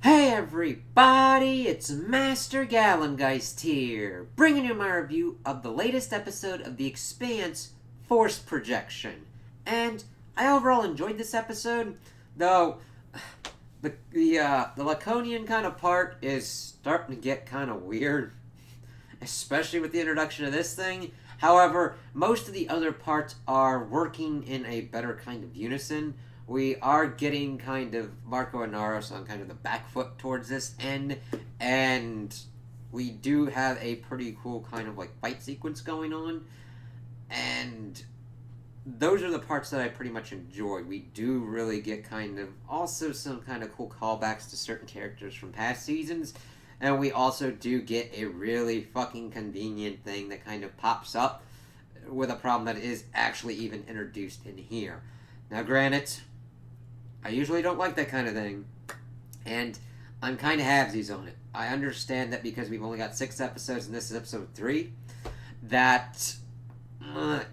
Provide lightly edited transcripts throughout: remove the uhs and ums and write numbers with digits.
Hey everybody, it's Master Gallengeist here, bringing you my review of the latest episode of the Expanse Force Projection. And I overall enjoyed this episode, though the Laconian kind of part is starting to get kind of weird, especially with the introduction of this thing. However, most of the other parts are working in a better kind of unison. We are getting kind of Marco and Naros on kind of the back foot towards this end, and we do have a pretty cool kind of like fight sequence going on, and those are the parts that I pretty much enjoy. We do really get kind of also some kind of cool callbacks to certain characters from past seasons, and we also do get a really fucking convenient thing that kind of pops up with a problem that is actually even introduced in here. Now, granted, I usually don't like that kind of thing, and I'm kind of halvesies on it. I understand that because we've only got 6 episodes and this is episode 3, that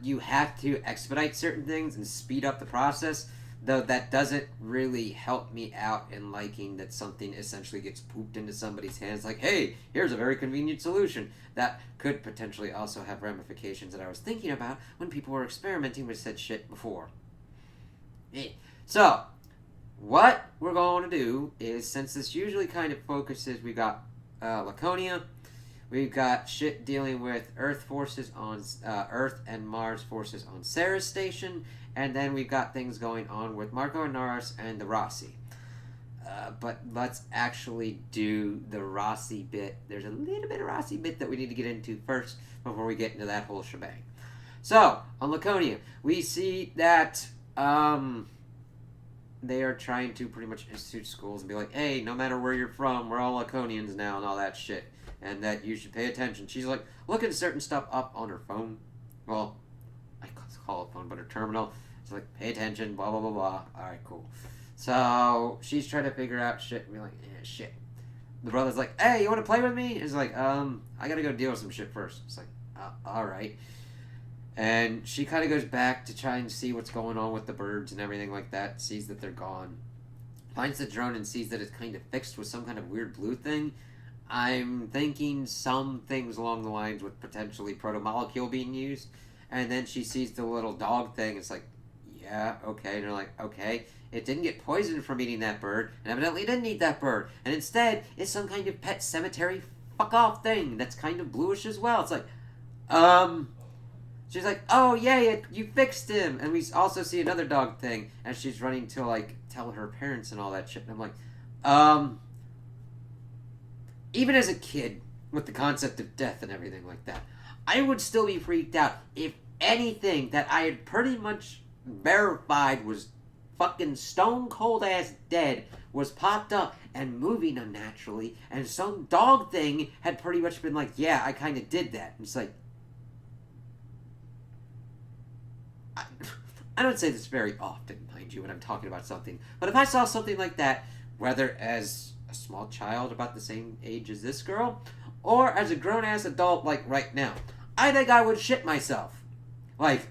you have to expedite certain things and speed up the process, though that doesn't really help me out in liking that something essentially gets pooped into somebody's hands like, hey, here's a very convenient solution. That could potentially also have ramifications that I was thinking about when people were experimenting with said shit before. So, what we're going to do is, since this usually kind of focuses, we got Laconia, we've got shit dealing with Earth forces on Earth and Mars forces on Ceres Station, and then we've got things going on with Marco and Naros and the Rossi. But let's actually do the Rossi bit. There's a little bit of Rossi bit that we need to get into first before we get into that whole shebang. So, on Laconia, we see that they are trying to pretty much institute schools and be like, hey, no matter where you're from, we're all Laconians now and all that shit. And that you should pay attention. She's like looking certain stuff up on her phone. Well, I call it phone, but her terminal. She's like, pay attention, blah, blah, blah, blah. Alright, cool. So, she's trying to figure out shit and be like, shit. The brother's like, hey, you want to play with me? He's like, I gotta go deal with some shit first. It's like, alright. And she kind of goes back to try and see what's going on with the birds and everything like that. Sees that they're gone. Finds the drone and sees that it's kind of fixed with some kind of weird blue thing. I'm thinking some things along the lines with potentially proto-molecule being used. And then she sees the little dog thing. It's like, yeah, okay. And they're like, okay. It didn't get poisoned from eating that bird. And evidently it didn't eat that bird. And instead, it's some kind of pet cemetery fuck-off thing that's kind of bluish as well. It's like, she's like, oh, yeah, you fixed him. And we also see another dog thing. And she's running to, like, tell her parents and all that shit. And I'm like, even as a kid, with the concept of death and everything like that, I would still be freaked out if anything that I had pretty much verified was fucking stone cold ass dead was popped up and moving unnaturally, and some dog thing had pretty much been like, yeah, I kind of did that. And it's like, I don't say this very often, mind you, when I'm talking about something, but if I saw something like that, whether as a small child about the same age as this girl, or as a grown-ass adult like right now, I think I would shit myself. Like,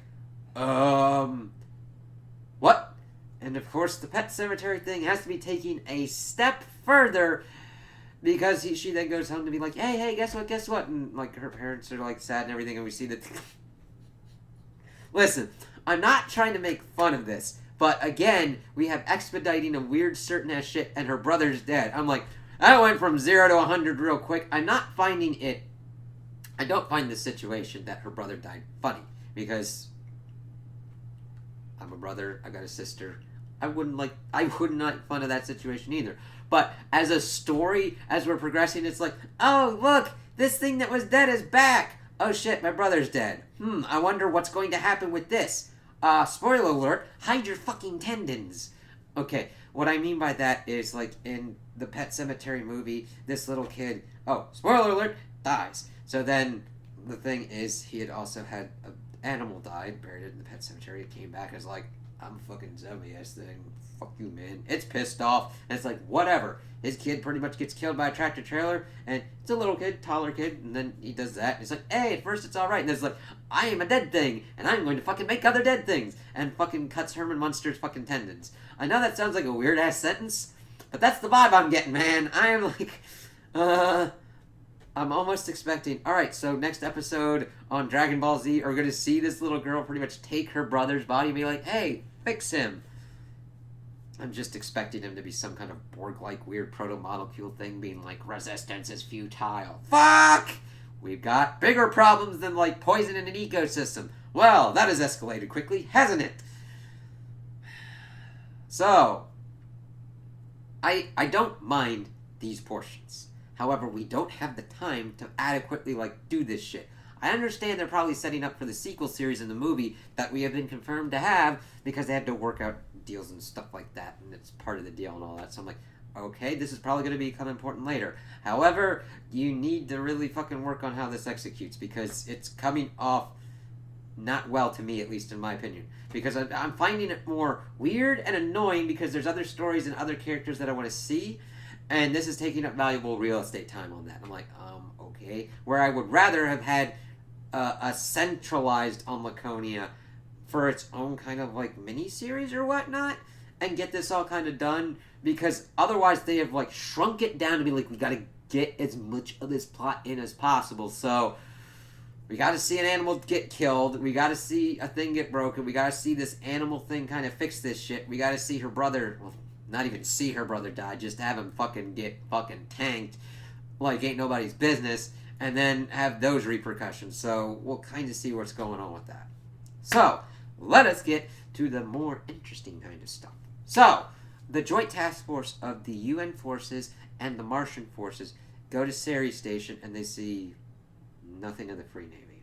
what? And of course, the pet cemetery thing has to be taken a step further, because she then goes home to be like, hey, guess what? And like her parents are like sad and everything, and we see that. Listen, I'm not trying to make fun of this, but again, we have expediting a weird certain ass shit, and her brother's dead. I'm like, I went from 0 to 100 real quick. I don't find the situation that her brother died funny, because I'm a brother, I got a sister. I wouldn't make fun of that situation either. But as a story, as we're progressing, it's like, oh, look, this thing that was dead is back. Oh shit, my brother's dead. I wonder what's going to happen with this. Spoiler alert, hide your fucking tendons. Okay, what I mean by that is, like, in the Pet Cemetery movie, this little kid, spoiler alert, dies. So then, the thing is, he had also had an animal die, buried it in the Pet Cemetery. It came back as like, I'm a fucking zombie-ass thing. Fuck you, man. It's pissed off, and it's like, whatever. His kid pretty much gets killed by a tractor trailer, and it's a little kid, taller kid, and then he does that, and it's like, hey, at first it's alright, and it's like, I am a dead thing, and I'm going to fucking make other dead things, and fucking cuts Herman Munster's fucking tendons. I know that sounds like a weird-ass sentence, But that's the vibe I'm getting, man. I am like, I'm almost expecting. All right, so next episode on Dragon Ball Z, we're gonna see this little girl pretty much take her brother's body and be like, "Hey, fix him." I'm just expecting him to be some kind of Borg-like weird proto-molecule thing, being like, "Resistance is futile." Fuck! We've got bigger problems than like poison in an ecosystem. Well, that has escalated quickly, hasn't it? So, I don't mind these portions. However, we don't have the time to adequately do this shit. I understand they're probably setting up for the sequel series in the movie that we have been confirmed to have because they had to work out deals and stuff like that, and it's part of the deal and all that. So I'm like, okay, this is probably going to become important later. However, you need to really fucking work on how this executes because it's coming off not well to me, at least in my opinion. Because I'm finding it more weird and annoying because there's other stories and other characters that I want to see, and this is taking up valuable real estate time on that. I'm like, okay. Where I would rather have had a centralized on Laconia for its own kind of mini-series or whatnot, and get this all kind of done, because otherwise they have shrunk it down to be like, we gotta get as much of this plot in as possible. So we gotta see an animal get killed, we gotta see a thing get broken, we gotta see this animal thing kind of fix this shit, we gotta see her brother, well, not even see her brother die, just have him fucking get fucking tanked like ain't nobody's business, and then have those repercussions. So we'll kind of see what's going on with that. So let us get to the more interesting kind of stuff. So, the joint task force of the UN forces and the Martian forces go to Ceres Station and they see nothing of the Free Navy.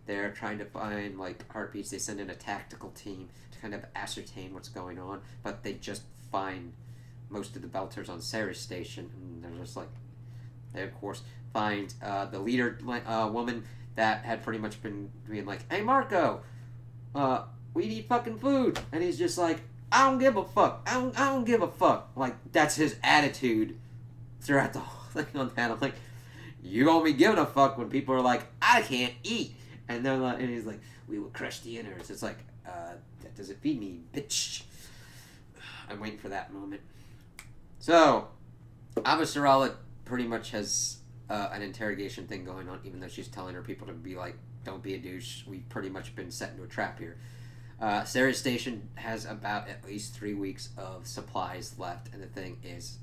They're trying to find heartbeats. They send in a tactical team to kind of ascertain what's going on, but they just find most of the Belters on Ceres Station, and they're just they of course find the leader woman that had pretty much been being like, "Hey Marco, we need fucking food," and he's just like, "I don't give a fuck. I don't give a fuck." That's his attitude throughout the whole thing on that. I'm like, you don't be giving a fuck when people are like, "I can't eat," and they're like, and he's like, "We will crush the innards." It's like, that doesn't feed me, bitch. I'm waiting for that moment. So, Avasarala pretty much has an interrogation thing going on, even though she's telling her people to be like, "Don't be a douche. We've pretty much been set into a trap here." Ceres Station has about at least 3 weeks of supplies left, and the thing is,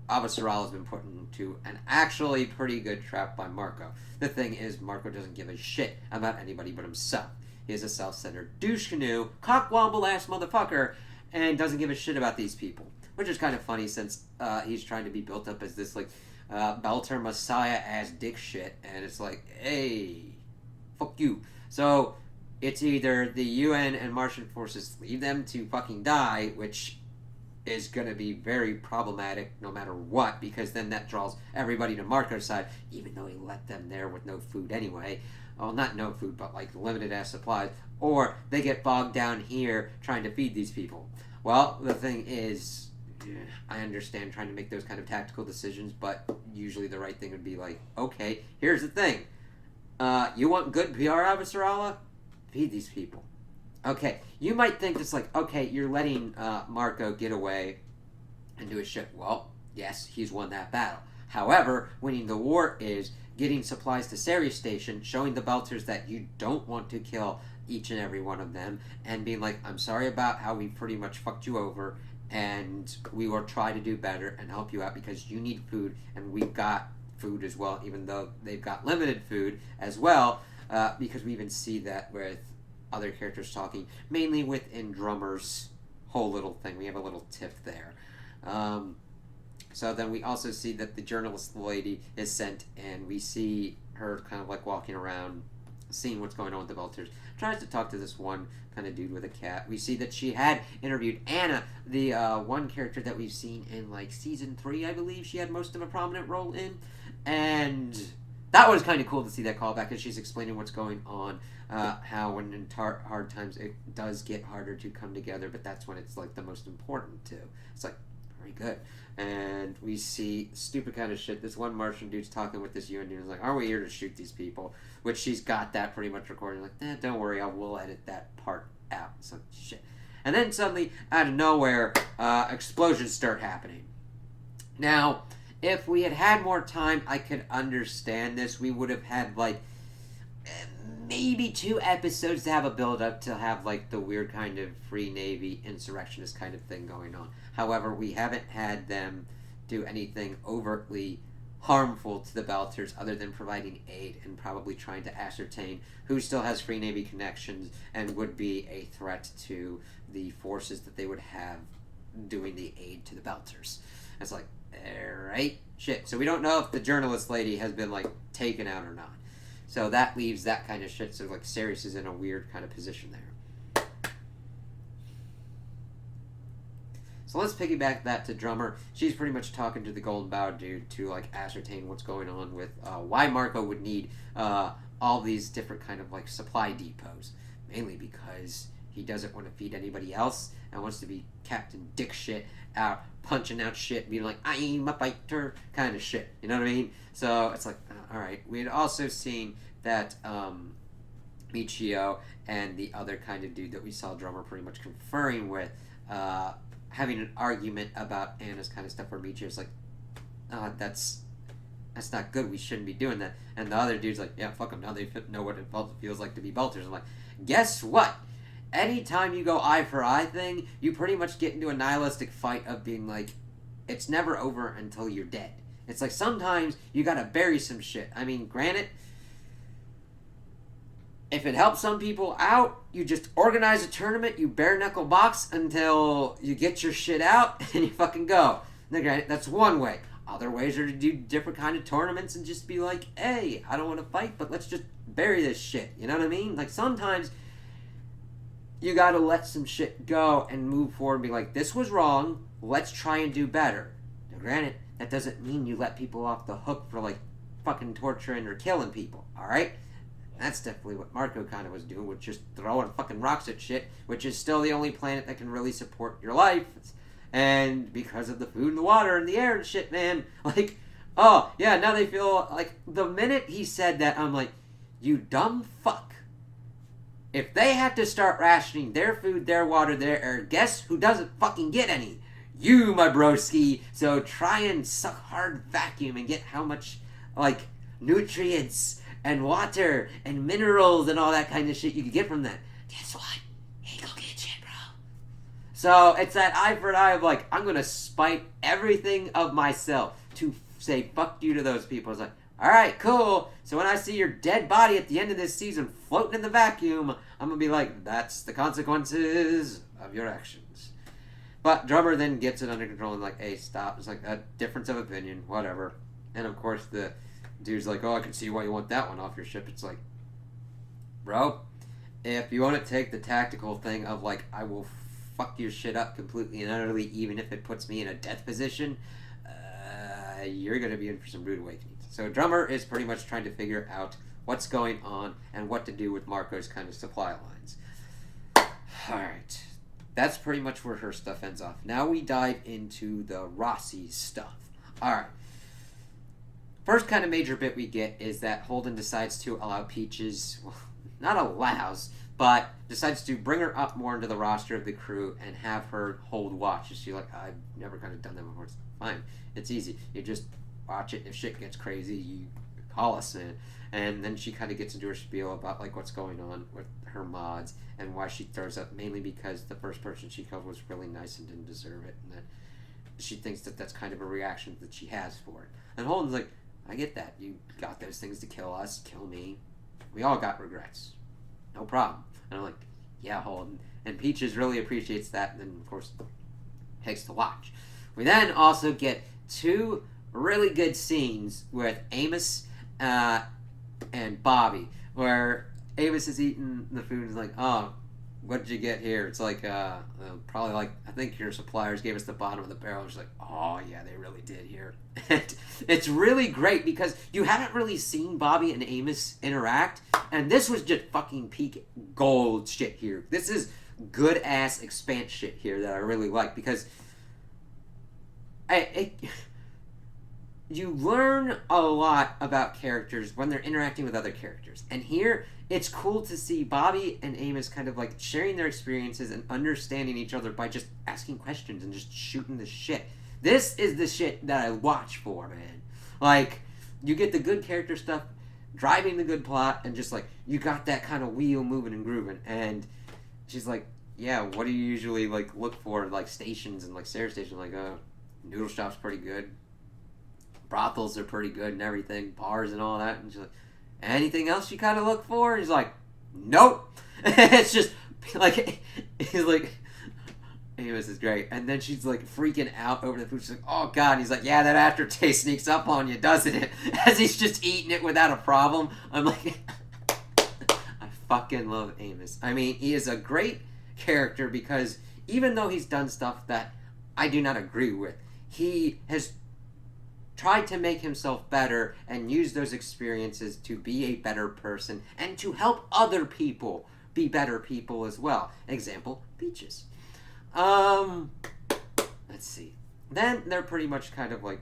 Avasarala has been put into an actually pretty good trap by Marco. The thing is, Marco doesn't give a shit about anybody but himself. He is a self-centered douche canoe, cockwomble-ass motherfucker, and doesn't give a shit about these people. Which is kind of funny since he's trying to be built up as this Belter Messiah-ass dick shit, and it's like, hey, fuck you. So it's either the UN and Martian forces leave them to fucking die, which is going to be very problematic no matter what, because then that draws everybody to Marco's side, even though he let them there with no food anyway. Well, not no food, but limited ass supplies. Or they get bogged down here trying to feed these people. Well, the thing is, I understand trying to make those kind of tactical decisions, but usually the right thing would be okay, here's the thing. You want good PR, Avasarala? Feed these people. Okay, you might think it's okay, you're letting Marco get away and do his shit. Well, yes, he's won that battle. However, winning the war is getting supplies to Ceres Station, showing the Belters that you don't want to kill each and every one of them, and being like, "I'm sorry about how we pretty much fucked you over, and we will try to do better and help you out because you need food, and we've got food as well, even though they've got limited food as well," because we even see that with other characters talking, mainly within Drummer's whole little thing. We have a little tip there. So then we also see that the journalist lady is sent, and we see her kind of walking around, seeing what's going on with the Belters. Tries to talk to this one kind of dude with a cat. We see that she had interviewed Anna, the one character that we've seen in season 3, I believe she had most of a prominent role in, and that was kind of cool to see that callback, because she's explaining what's going on, how when in hard times it does get harder to come together, but that's when it's the most important too. It's very good. And we see stupid kind of shit. This one Martian dude's talking with this UN dude. He's like, "Are we here to shoot these people?" Which she's got that pretty much recorded. Don't worry, we'll edit that part out. Some shit. And then suddenly, out of nowhere, explosions start happening. Now, if we had had more time, I could understand this. We would have had, like, maybe 2 episodes to have a build-up to have, like, the weird kind of Free Navy insurrectionist kind of thing going on. However, we haven't had them do anything overtly harmful to the Belters other than providing aid and probably trying to ascertain who still has Free Navy connections and would be a threat to the forces that they would have doing the aid to the Belters. It's like, alright, shit. So we don't know if the journalist lady has been, like, taken out or not. So that leaves that kind of shit. So, like, Sirius is in a weird kind of position there. So let's piggyback that to Drummer. She's pretty much talking to the Golden Bow dude to, like, ascertain what's going on with why Marco would need all these different kind of, like, supply depots. Mainly because he doesn't want to feed anybody else and wants to be Captain Dick shit out, punching out shit, being like, I'm a fighter, kind of shit. You know what I mean? So it's like, alright. We had also seen that Michio and the other kind of dude that we saw Drummer pretty much conferring with, having an argument about Anna's kind of stuff where Michio's like, that's not good, we shouldn't be doing that. And the other dude's like, yeah, fuck them, now they know what it feels like to be Belters. I'm like, guess what? Anytime you go eye for eye thing, you pretty much get into a nihilistic fight of being like, it's never over until you're dead. It's like sometimes you gotta bury some shit. I mean, granted, if it helps some people out, you just organize a tournament, you bare knuckle box until you get your shit out, and you fucking go. Now, granted, that's one way. Other ways are to do different kind of tournaments and just be like, hey, I don't want to fight, but let's just bury this shit. You know what I mean? Like, sometimes you gotta let some shit go and move forward and be like, this was wrong, let's try and do better. Now, granted, that doesn't mean you let people off the hook for, like, fucking torturing or killing people, alright? That's definitely what Marco kind of was doing, with just throwing fucking rocks at shit, which is still the only planet that can really support your life. And because of the food and the water and the air and shit, man, like, oh, yeah, now they feel like, the minute he said that, I'm like, you dumb fuck. If they had to start rationing their food, their water, their air, guess who doesn't fucking get any? You, my broski. So try and suck hard vacuum and get how much, like, nutrients and water and minerals and all that kind of shit you can get from that. Guess what? Ain't gonna get shit, bro. So it's that eye for an eye of, like, I'm gonna spite everything of myself to say fuck you to those people. It's like, alright, cool. So when I see your dead body at the end of this season floating in the vacuum, I'm gonna be like, that's the consequences of your actions. But Drummer then gets it under control and like, hey, stop. It's like a difference of opinion, whatever. And of course the dude's like, oh, I can see why you want that one off your ship. It's like, bro, if you want to take the tactical thing of like, I will fuck your shit up completely and utterly, even if it puts me in a death position, you're gonna be in for some rude awakenings. So Drummer is pretty much trying to figure out what's going on and what to do with Marco's kind of supply lines. Alright. That's pretty much where her stuff ends off. Now we dive into the Rossi's stuff. Alright. First kind of major bit we get is that Holden decides to allow Peaches, well, not allows, but decides to bring her up more into the roster of the crew and have her hold watch. She's like, I've never kind of done that before. It's fine. It's easy. You just watch it. If shit gets crazy, you call us in. And then she kind of gets into her spiel about like what's going on with her mods and why she throws up, mainly because the first person she killed was really nice and didn't deserve it, and that she thinks that that's kind of a reaction that she has for it. And Holden's like, I get that. You got those things to kill us, kill me. We all got regrets. No problem. And I'm like, yeah, Holden. And Peaches really appreciates that, and then, of course, takes the watch. We then also get 2 really good scenes with Amos and Bobby, where Amos is eating the food and is like, oh, what did you get here? It's like, probably like, I think your suppliers gave us the bottom of the barrel. It's like, oh, yeah, they really did here. And it's really great because you haven't really seen Bobby and Amos interact, and this was just fucking peak gold shit here. This is good-ass Expanse shit here that I really like because you learn a lot about characters when they're interacting with other characters. And here, it's cool to see Bobby and Amos kind of like sharing their experiences and understanding each other by just asking questions and just shooting the shit. This is the shit that I watch for, man. Like, you get the good character stuff, driving the good plot, and just like, you got that kind of wheel moving and grooving. And she's like, yeah, what do you usually like look for, like stations and like Sarah station? Like, noodle shop's pretty good. Brothels are pretty good and everything, bars and all that. And she's like, anything else you kind of look for? And he's like, nope. It's just like, he's like, Amos is great. And then she's like freaking out over the food. She's like, oh God. And he's like, yeah, that aftertaste sneaks up on you, doesn't it? As he's just eating it without a problem. I'm like, I fucking love Amos. I mean, he is a great character because even though he's done stuff that I do not agree with, he has tried to make himself better and use those experiences to be a better person and to help other people be better people as well. Example, Peaches. Let's see. Then they're pretty much kind of like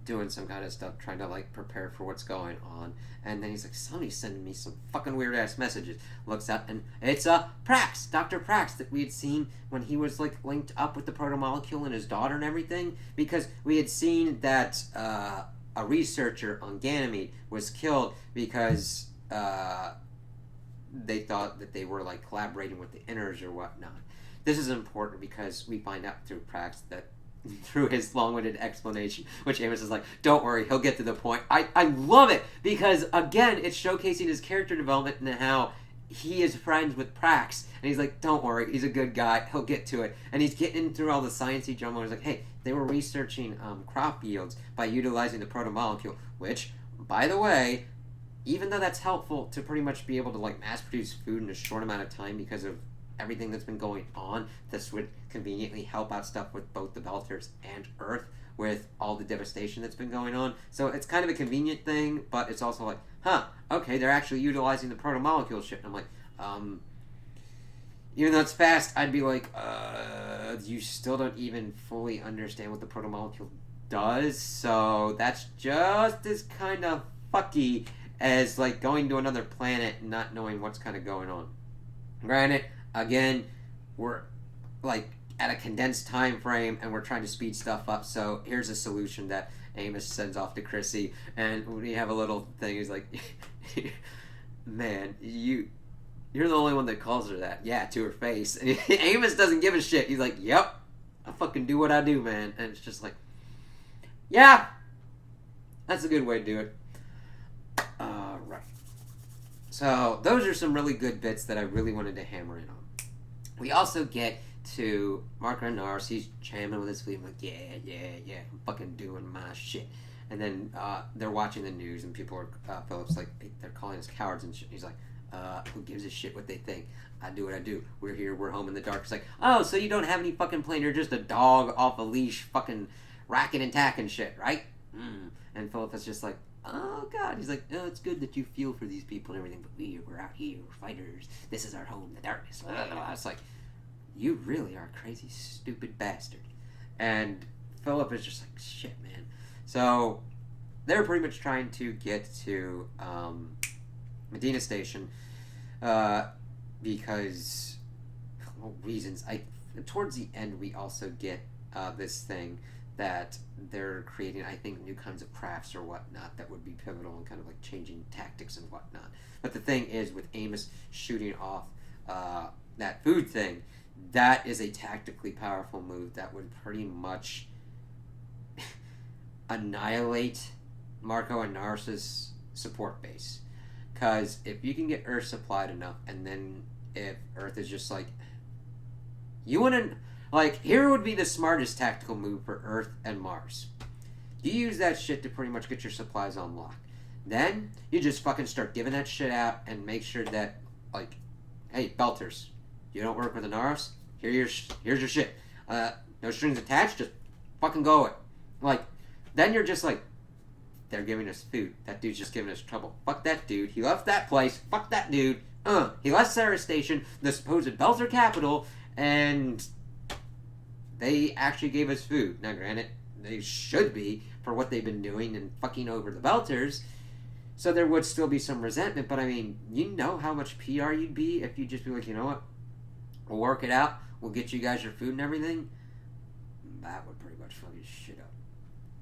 doing some kind of stuff, trying to like prepare for what's going on. And then he's like, somebody's sending me some fucking weird ass messages. Looks up and it's Prax, Dr. Prax, that we had seen when he was like linked up with the protomolecule and his daughter and everything. Because we had seen that a researcher on Ganymede was killed because they thought that they were like collaborating with the Inners or whatnot. This is important because we find out through Prax that through his long-winded explanation, which Amos is like, don't worry, he'll get to the point. I love it because, again, it's showcasing his character development and how he is friends with Prax. And he's like, don't worry, he's a good guy, he'll get to it. And he's getting through all the sciencey drama. He's like, hey, they were researching crop yields by utilizing the protomolecule, which, by the way, even though that's helpful to pretty much be able to like mass produce food in a short amount of time because of everything that's been going on, this would conveniently help out stuff with both the Belters and Earth with all the devastation that's been going on. So it's kind of a convenient thing, but it's also like, okay, they're actually utilizing the protomolecule shit. And I'm like, even though it's fast, I'd be like, you still don't even fully understand what the protomolecule does, so that's just as kind of fucky as like going to another planet and not knowing what's kind of going on. Granted, again, we're like at a condensed time frame and we're trying to speed stuff up, so here's a solution that Amos sends off to Chrissy, and we have a little thing. He's like, man, you're the only one that calls her that. Yeah, to her face. And Amos doesn't give a shit. He's like, yep, I fucking do what I do, man. And it's just like, yeah, that's a good way to do it. Right. So those are some really good bits that I really wanted to hammer in on. We also get to Marco Nars. He's jamming with his feet. I'm like, yeah, I'm fucking doing my shit. And then they're watching the news, and people are, Philip's like, they're calling us cowards and shit. He's like, who gives a shit what they think? I do what I do. We're here, we're home in the dark. It's like, oh, so you don't have any fucking plan. You're just a dog off a leash fucking racking and tacking shit, right? And Philip is just like, oh God. He's like, oh, it's good that you feel for these people and everything, but we're out here, we're fighters. This is our home, the darkness. It's like, you really are a crazy, stupid bastard. And Philip is just like, shit, man. So they're pretty much trying to get to Medina Station because, well, reasons. Towards the end, we also get this thing that they're creating, I think, new kinds of crafts or whatnot that would be pivotal and kind of like changing tactics and whatnot. But the thing is, with Amos shooting off that food thing, that is a tactically powerful move that would pretty much annihilate Marco and Nars's support base. Because if you can get Earth supplied enough, and then if Earth is just like, you want to, like, here would be the smartest tactical move for Earth and Mars. You use that shit to pretty much get your supplies on lock. Then you just fucking start giving that shit out and make sure that, like, hey, Belters, you don't work with the Nars? Here's your shit. No strings attached, just fucking go it. Like, then you're just like, they're giving us food. That dude's just giving us trouble. Fuck that dude. He left that place. Fuck that dude. He left Sarah Station, the supposed Belter capital, and they actually gave us food. Now, granted, they should be for what they've been doing and fucking over the Belters. So there would still be some resentment, but I mean, you know how much PR you'd be if you just be like, you know what, we'll work it out, we'll get you guys your food and everything. That would pretty much fuck his shit up.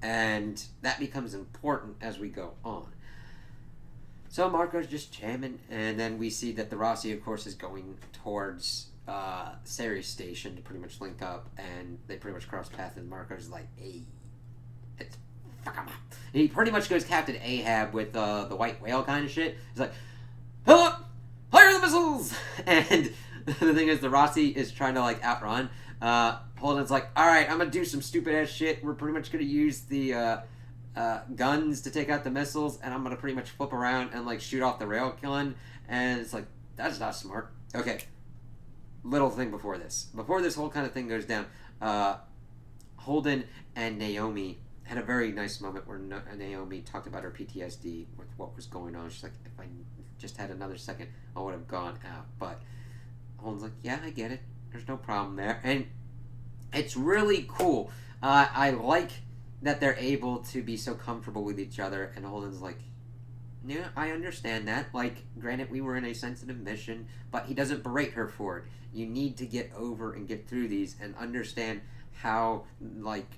And that becomes important as we go on. So Marco's just jamming, and then we see that the Rossi, of course, is going towards Ceres Station to pretty much link up, and they pretty much cross paths, and Marco's like, hey, it's fuck 'em up. And he pretty much goes Captain Ahab with the white whale kind of shit. He's like, hello, fire the missiles! And the thing is, the Rossi is trying to like outrun. Holden's like, alright, I'm gonna do some stupid ass shit. We're pretty much gonna use the guns to take out the missiles, and I'm gonna pretty much flip around and like shoot off the rail gun. And it's like, that's not smart. Okay, little thing before this whole kind of thing goes down, Holden and Naomi had a very nice moment where Naomi talked about her PTSD with what was going on. She's like, if I just had another second, I would have gone out. But Holden's like, yeah, I get it, there's no problem there. And it's really cool. I like that they're able to be so comfortable with each other, and Holden's like, yeah, I understand that. Like, granted, we were in a sensitive mission, but he doesn't berate her for it. You need to get over and get through these and understand how, like,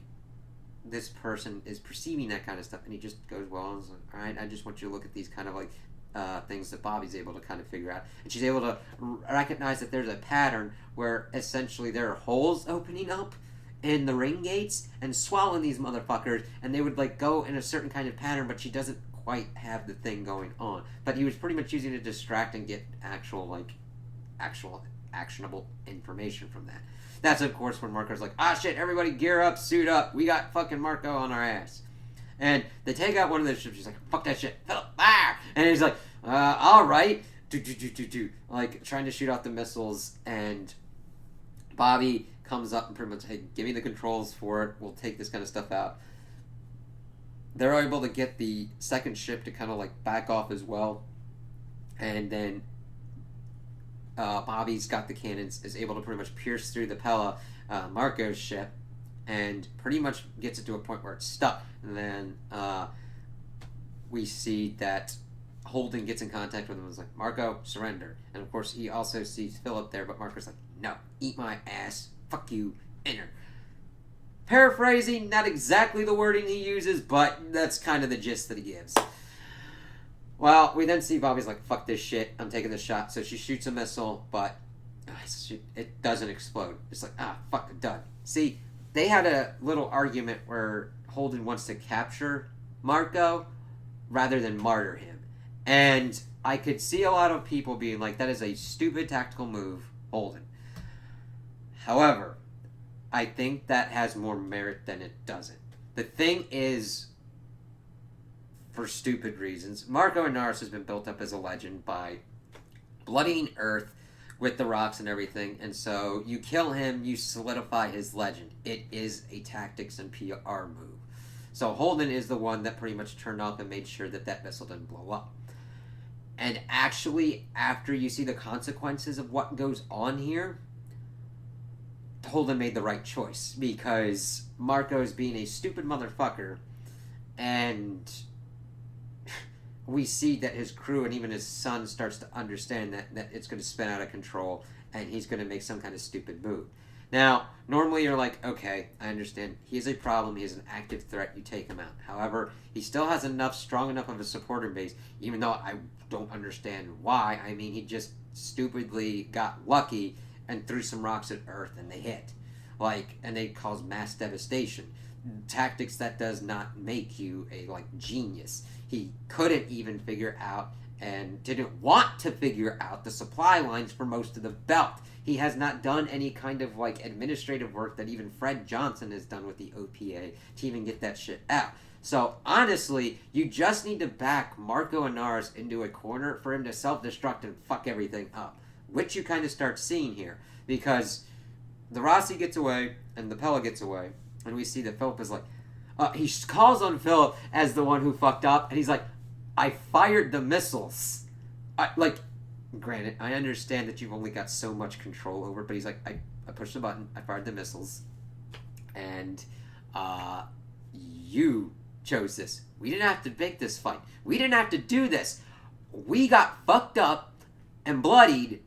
this person is perceiving that kind of stuff. And he just goes, well, and is like, all right, I just want you to look at these kind of, like, things that Bobby's able to kind of figure out. And she's able to recognize that there's a pattern where essentially there are holes opening up in the ring gates and swallowing these motherfuckers, and they would, like, go in a certain kind of pattern, but she doesn't quite have the thing going on. But he was pretty much using it to distract and get actual actionable information from that. That's, of course, when Marco's like, ah, shit, everybody gear up, suit up, we got fucking Marco on our ass. And they take out one of the ships. She's like, fuck that shit, Philip, fire! And he's like, alright, like, trying to shoot off the missiles, and Bobby comes up and pretty much, hey, give me the controls for it, we'll take this kind of stuff out. They're able to get the second ship to kind of like back off as well, and then Bobby's got the cannons, is able to pretty much pierce through the Pella, Marco's ship, and pretty much gets it to a point where it's stuck. And then we see that Holden gets in contact with him and is like, Marco, surrender. And of course he also sees Philip there, but Marco's like, no, eat my ass, fuck you, enter. Paraphrasing, not exactly the wording he uses, but that's kind of the gist that he gives. Well, we then see Bobby's like, fuck this shit, I'm taking this shot. So she shoots a missile, but it doesn't explode. It's like, fuck, done. See, they had a little argument where Holden wants to capture Marco rather than martyr him. And I could see a lot of people being like, that is a stupid tactical move, Holden. However, I think that has more merit than it doesn't. The thing is, for stupid reasons, Marco Inaros has been built up as a legend by bloodying Earth with the rocks and everything, and so you kill him, you solidify his legend. It is a tactics and PR move. So Holden is the one that pretty much turned off and made sure that that missile didn't blow up. And actually, after you see the consequences of what goes on here, Holden made the right choice, because Marco's being a stupid motherfucker, and we see that his crew and even his son starts to understand that it's going to spin out of control, and he's going to make some kind of stupid move. Now, normally you're like, okay, I understand, he is a problem, he is an active threat, you take him out. However, he still has strong enough of a supporter base, even though I don't understand why. I mean, he just stupidly got lucky and threw some rocks at Earth, and they hit. And they cause mass devastation. Tactics that does not make you a, genius. He couldn't even figure out, and didn't want to figure out, the supply lines for most of the belt. He has not done any kind of, administrative work that even Fred Johnson has done with the OPA to even get that shit out. So, honestly, you just need to back Marco Inaros into a corner for him to self-destruct and fuck everything up, which you kind of start seeing here, because the Rossi gets away and the Pella gets away, and we see that Philip is like, he calls on Philip as the one who fucked up, and he's like, I fired the missiles. Granted, I understand that you've only got so much control over it, but he's like, I pushed the button, I fired the missiles, and You chose this. We didn't have to make this fight. We didn't have to do this. We got fucked up and bloodied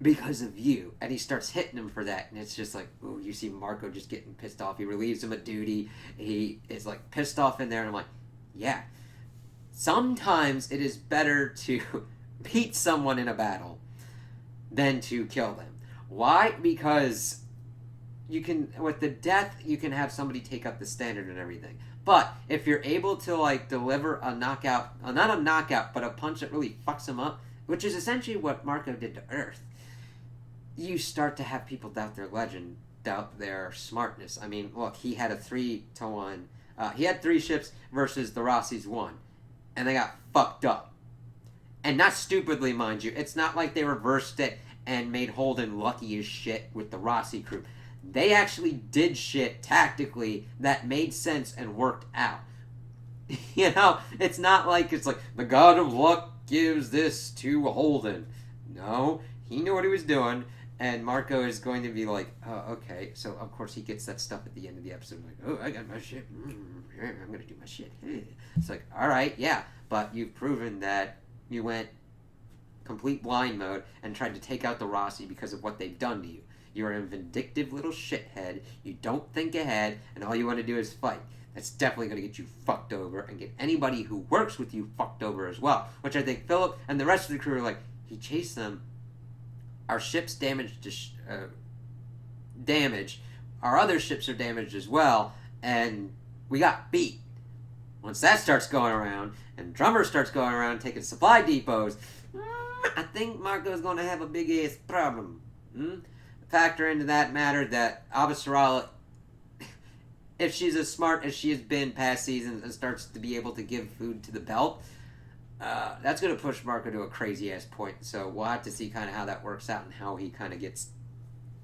because of you. And he starts hitting him for that. And it's just like, ooh, you see Marco just getting pissed off. He relieves him of duty. He is like pissed off in there. And I'm like, yeah. Sometimes it is better to beat someone in a battle than to kill them. Why? Because you can, with the death, you can have somebody take up the standard and everything. But if you're able to like deliver a knockout, not a knockout, but a punch that really fucks him up, which is essentially what Marco did to Earth, you start to have people doubt their legend, doubt their smartness. I mean, look, he had a 3-1. He had 3 ships versus the Rossi's 1, and they got fucked up. And not stupidly, mind you. It's not like they reversed it and made Holden lucky as shit with the Rossi crew. They actually did shit tactically that made sense and worked out. You know, it's not like it's like the god of luck gives this to Holden. No, he knew what he was doing, and Marco is going to be like, oh, okay. So, of course, he gets that stuff at the end of the episode. Like, oh, I got my shit. I'm going to do my shit. It's like, all right, yeah, but you've proven that you went complete blind mode and tried to take out the Rossi because of what they've done to you. You're a vindictive little shithead. You don't think ahead, and all you want to do is fight. That's definitely going to get you fucked over and get anybody who works with you fucked over as well. Which I think Philip and the rest of the crew are like, he chased them. Our ship's damaged. Our other ships are damaged as well, and we got beat. Once that starts going around, and Drummer starts going around taking supply depots, I think Marco's going to have a big-ass problem. Factor into that matter that Avasarala, if she's as smart as she has been past seasons and starts to be able to give food to the belt, that's going to push Marco to a crazy-ass point. So we'll have to see kind of how that works out and how he kind of gets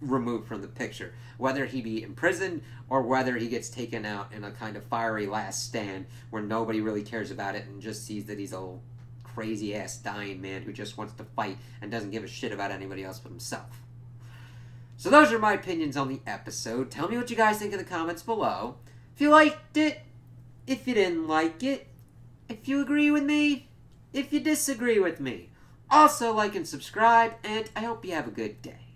removed from the picture. Whether he be imprisoned or whether he gets taken out in a kind of fiery last stand where nobody really cares about it and just sees that he's a crazy-ass dying man who just wants to fight and doesn't give a shit about anybody else but himself. So those are my opinions on the episode. Tell me what you guys think in the comments below. If you liked it, if you didn't like it, if you agree with me, if you disagree with me. Also like and subscribe, and I hope you have a good day.